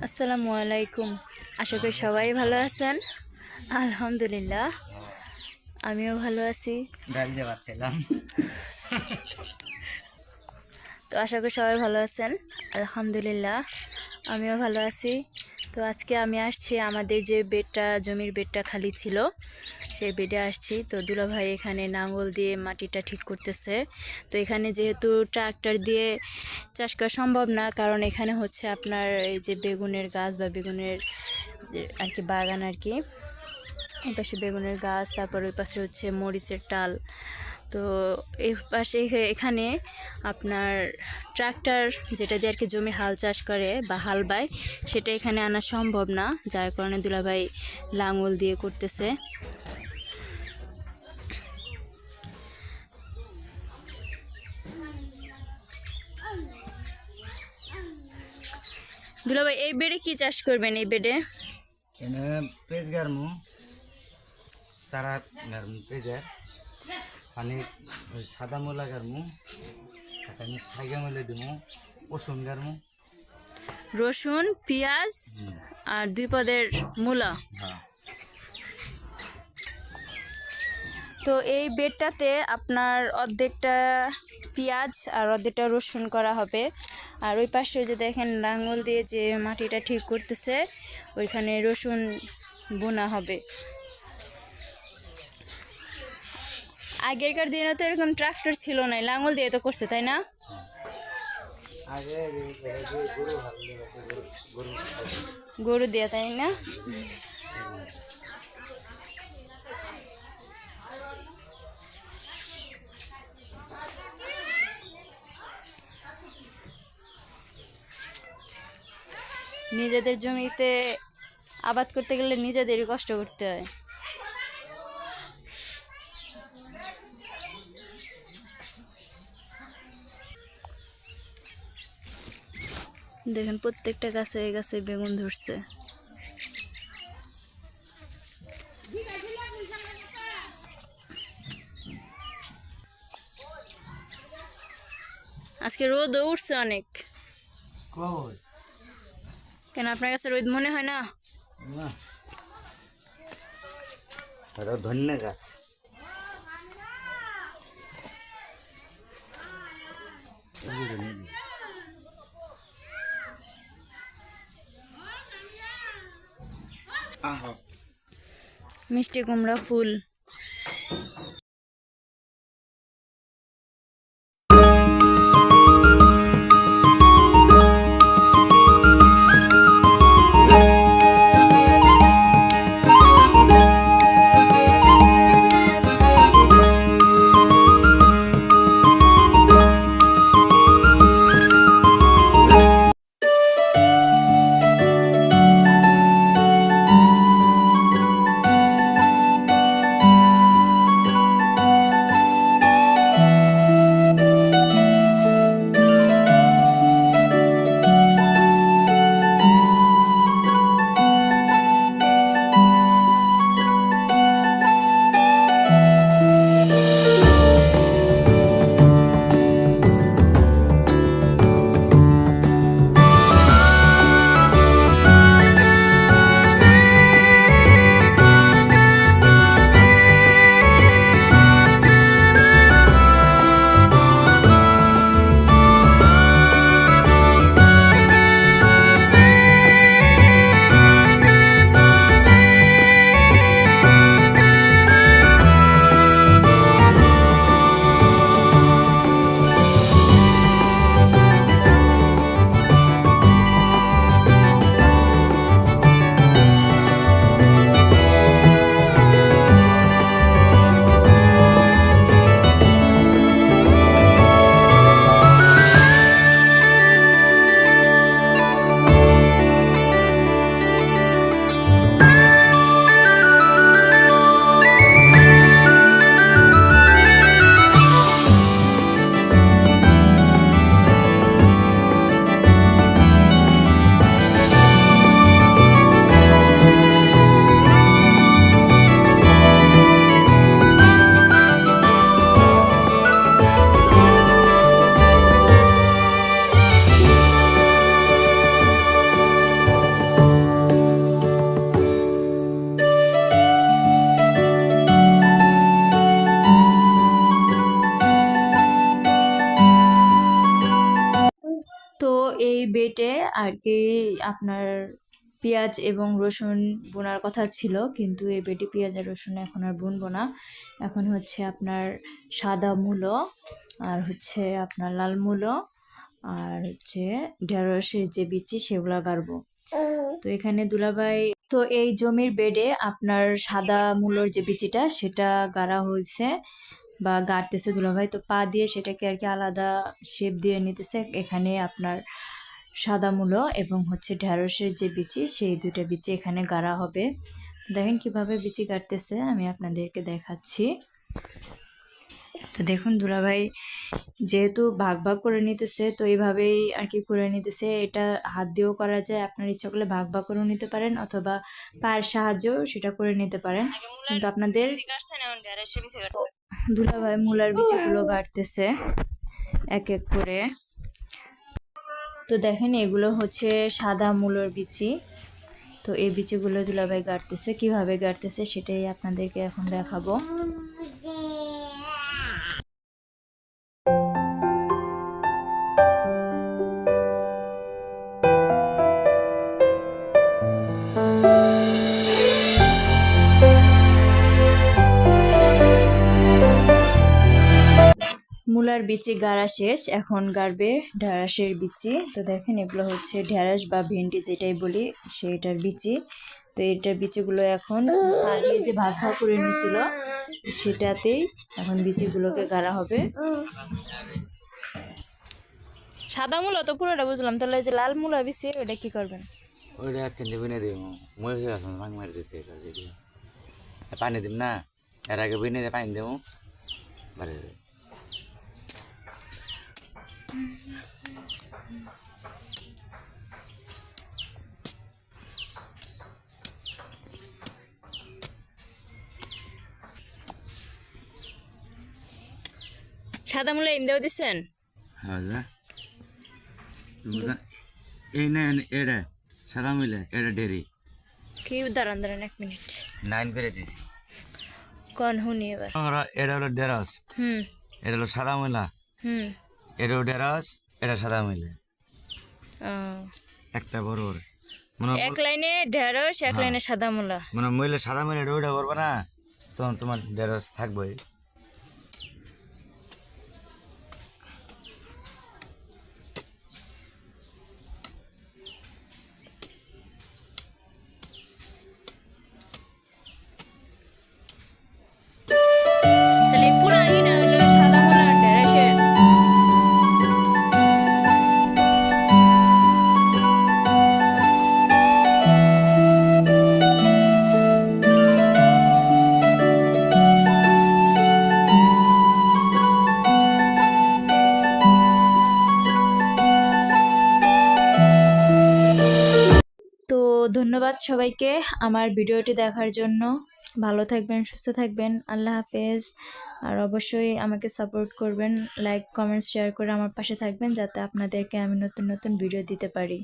আসসালামু আলাইকুম। আশা করি সবাই ভালো আছেন। আলহামদুলিল্লাহ আমিও ভালো আছি। তো আশা করি সবাই ভালো আছেন। আলহামদুলিল্লাহ আমিও ভালো আছি। তো আজকে আমি আসছি আমাদের যে জমির বেডটা খালি ছিল সেই বেডে আসছি। তো দুলাভাই এখানে নাঙ্গল দিয়ে মাটিটা ঠিক করতেছে। তো এখানে যেহেতু ট্রাক্টর দিয়ে চাষ করা সম্ভব না, কারণ এখানে হচ্ছে আপনার এই যে বেগুনের গাছ বা বেগুনের আর কি বাগান আর কি। এই পাশে বেগুনের গাছ, তারপর ওই পাশে হচ্ছে মরিচের টাল। তো এই পাশে এখানে আপনার ট্রাক্টর যেটা দিয়ে আর কি জমি হাল চাষ করে বা হাল বায়, সেটা এখানে আনা সম্ভব না, যার কারণে দুলাভাই লাঙল দিয়ে করতেছে। দুলাভাই এই বেডে কি চাষ করবেন? এই বেডে পেঁয়াজ গারমু, সারা গারমু পেঁয়াজের পানি, সাদা মূলা গারমু, আমি সাইগা মূলা দিমু, রসুন গারমু, রসুন, পেঁয়াজ আর 2 পদের মূলা। তো এই বেডটাতে আপনার অর্ধেকটা পেঁয়াজ আর অর্ধেকটা রসুন করা হবে। আর ওই পাশে যে দেখেন লাঙল দিয়ে যে মাটিটা ঠিক করতেছে, ওইখানে রসুন বোনা হবে। আগেরকার দিনে তো এরকম ট্রাক্টর ছিল না, লাঙল দিয়ে তো করছে, তাই না? গরু দিয়ে, তাই না? নিজেদের জমিতে আবাদ করতে গেলে নিজেদেরই কষ্ট করতে হয়। দেখেন প্রত্যেকটা গাছে গাছে বেগুন ধরছে। আজকে রোদও উঠছে অনেক। কেন আপনার কাছে রোদ মনে হয় না? ধন্য গাছ মিষ্টি কুমড়া ফুল। এই বেটে আর কি আপনার পেঁয়াজ এবং রসুন বোনার কথা ছিল, কিন্তু এই বেটে পেঁয়াজ আর রসুন এখন আর বুনবো না। এখন হচ্ছে আপনার সাদা মূলো আর হচ্ছে আপনার লাল মূলো আর হচ্ছে ঢেঁড়সের যে বিচি সেগুলো গাড়বো। তো এখানে দুলাভাই তো এই জমির বেডে আপনার সাদা মূলোর যে বিচিটা সেটা গাড়া হয়েছে বা গাড়তেছে দুলাভাই, তো পা দিয়ে সেটাকে আর কি আলাদা শেপ দিয়ে নিতেছে। এখানে আপনার সাদা মূলো এবং হচ্ছে ঢেঁড়সের যে বিচি সেই দুইটা বিচি এখানে গাড়া হবে। দেখেন কিভাবে বিচি কাটতেছে, আমি আপনাদেরকে দেখাচ্ছি। তো দেখুন দুলাভাই যেহেতু ভাগ ভাগ করে নিতেছে, তো এইভাবেই আর কি করে নিতেছে। এটা হাত দিয়েও করা যায়, আপনার ইচ্ছা করলে ভাগ ভাগ করেও নিতে পারেন অথবা পায়ের সাহায্যেও সেটা করে নিতে পারেন, কিন্তু আপনাদের দুলাভাই মূলার বিচিগুলো গাড়তেছে এক এক করে। তো দেখেন এগুলো হচ্ছে সাদা মূলোর বিচি। তো এই বিচিগুলো দুলাভাই গাড়তেছে, কিভাবে গাড়তেছে সেটাই আপনাদেরকে এখন দেখাবো। মূলার বিচি গাড়া শেষ, এখন গাড়বে ঢেঁড়সের বিচি। তো দেখেন এগুলো হচ্ছে ঢেঁড়স বা ভেন্ডি যেটাই বলি সেইটার বিচি। তো এটার বিচিগুলো এখন আগে যে ভাগ ভাগ করে নিয়েছিল সেটাতেই এখন বিচিগুলোকে গাড়া হবে। সাদা মূলা তো পুরোটা বুঝলাম, তাহলে যে লাল মূলা বিচি ওটা কি করবেন? ওইটা কেন্দ্রে বিনে দিব মই আসুন ভাঙ মারি দিতে পানি দিব না, এর আগে বিনে দিয়ে পানি দেবো বাড়ি দেবে। সাদা মূলা ইন্দেও দিচ্ছেন? হ্যাঁ এই না এটা সাদা মিলে এটা ডেরি কি দাঁড়ান দাঁড়ান 1 মিনিট 9 পেরে দিছি। কোন হুনি এবার? এটা হলো ঢেঁড়স, এটা হলো সাদা মিলা, এটা হলো ঢেঁড়স, এটা সাদা মিলে একটা বড় বড় মানে এক লাইনে ঢেঁড়স এক লাইনে সাদা মূলা, মানে মহিলা সাদা মিলে ওইটা করবো না, তখন তোমার ঢেঁড়স থাকবে। তাহলে পুরা ইনা হলো সাদা মূলা আর ঢেঁড়সের। তো ধন্যবাদ সবাইকে আমার ভিডিওটি দেখার জন্য। ভালো থাকবেন, সুস্থ থাকবেন, আল্লাহ হাফেজ। আর অবশ্যই আমাকে সাপোর্ট করবেন, লাইক কমেন্টস শেয়ার করে আমার পাশে থাকবেন যাতে আপনাদেরকে আমি নতুন নতুন ভিডিও দিতে পারি।